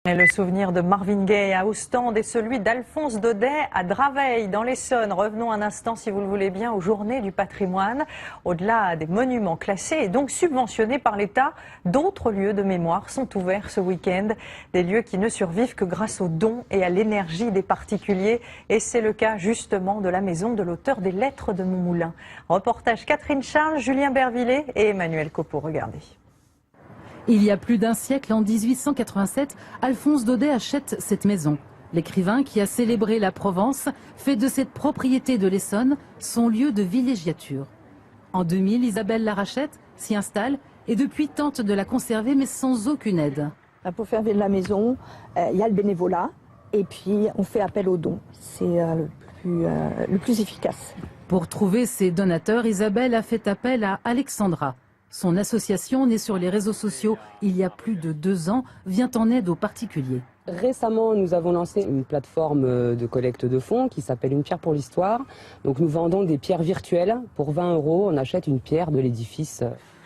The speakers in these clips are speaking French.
Et le souvenir de Marvin Gaye à Ostende et celui d'Alphonse Daudet à Draveil dans l'Essonne. Revenons un instant, si vous le voulez bien, aux Journées du patrimoine. Au-delà des monuments classés et donc subventionnés par l'État, d'autres lieux de mémoire sont ouverts ce week-end. Des lieux qui ne survivent que grâce aux dons et à l'énergie des particuliers. Et c'est le cas justement de la maison de l'auteur des Lettres de Montmoulin. Reportage Catherine Charles, Julien Bervillet et Emmanuel Copeau. Regardez. Il y a plus d'un siècle, en 1887, Alphonse Daudet achète cette maison. L'écrivain qui a célébré la Provence fait de cette propriété de l'Essonne son lieu de villégiature. En 2000, Isabelle la rachète, s'y installe et depuis tente de la conserver mais sans aucune aide. Pour faire vivre la maison, il y a le bénévolat et puis on fait appel aux dons. C'est le plus efficace. Pour trouver ses donateurs, Isabelle a fait appel à Alexandra. Son association, née sur les réseaux sociaux il y a plus de 2 ans, vient en aide aux particuliers. Récemment, nous avons lancé une plateforme de collecte de fonds qui s'appelle Une pierre pour l'histoire. Donc nous vendons des pierres virtuelles. Pour 20 €, on achète une pierre de l'édifice.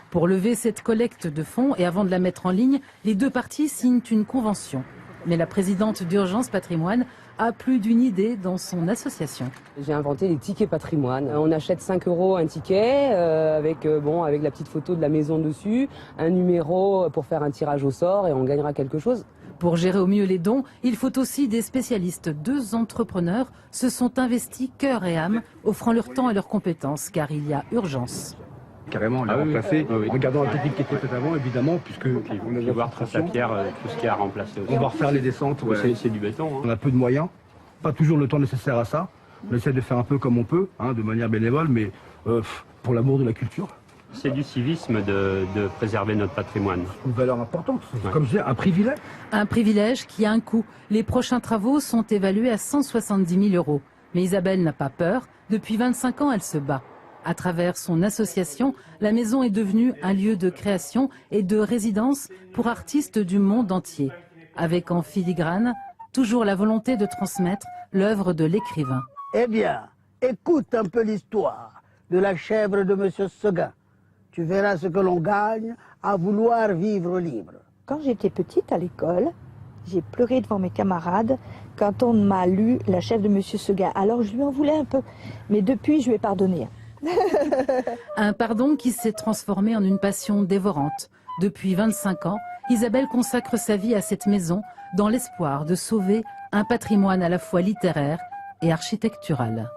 Pour lever cette collecte de fonds et avant de la mettre en ligne, les deux parties signent une convention. Mais la présidente d'Urgence Patrimoine a plus d'une idée dans son association. J'ai inventé les tickets patrimoine. On achète 5 € un ticket avec la petite photo de la maison dessus, un numéro pour faire un tirage au sort et on gagnera quelque chose. Pour gérer au mieux les dons, il faut aussi des spécialistes. 2 entrepreneurs se sont investis cœur et âme, offrant leur temps et leurs compétences, car il y a urgence. Carrément, on l'a remplacé, en gardant la technique qui était faite avant, évidemment, puisque on a voir toute la pierre, tout ce qui a remplacé aussi. On va refaire les descentes. Ouais. C'est du béton. Hein. On a peu de moyens, pas toujours le temps nécessaire à ça. On essaie de faire un peu comme on peut, de manière bénévole, mais pour l'amour de la culture. C'est du civisme de préserver notre patrimoine. Une valeur importante, comme je disais, un privilège. Un privilège qui a un coût. Les prochains travaux sont évalués à 170 000 €. Mais Isabelle n'a pas peur. Depuis 25 ans, elle se bat. À travers son association, la maison est devenue un lieu de création et de résidence pour artistes du monde entier. Avec en filigrane, toujours la volonté de transmettre l'œuvre de l'écrivain. Eh bien, écoute un peu l'histoire de la chèvre de Monsieur Seguin. Tu verras ce que l'on gagne à vouloir vivre libre. Quand j'étais petite à l'école, j'ai pleuré devant mes camarades quand on m'a lu La chèvre de Monsieur Seguin. Alors je lui en voulais un peu, mais depuis je lui ai pardonné. Un pardon qui s'est transformé en une passion dévorante. Depuis 25 ans, Isabelle consacre sa vie à cette maison dans l'espoir de sauver un patrimoine à la fois littéraire et architectural.